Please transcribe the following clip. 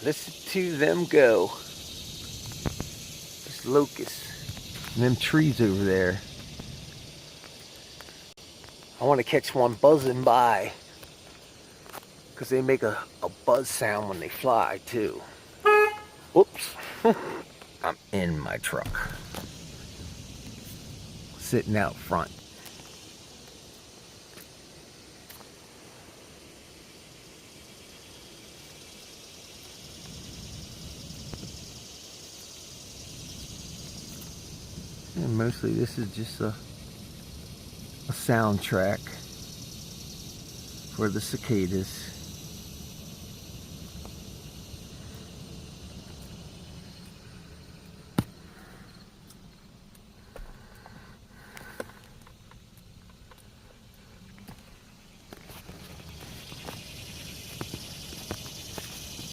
Listen to them go. This locust. And them trees over there. I want to catch one buzzing by. Because they make a buzz sound when they fly too. Oops. I'm in my truck. Sitting out front. And mostly this is just a soundtrack for the cicadas.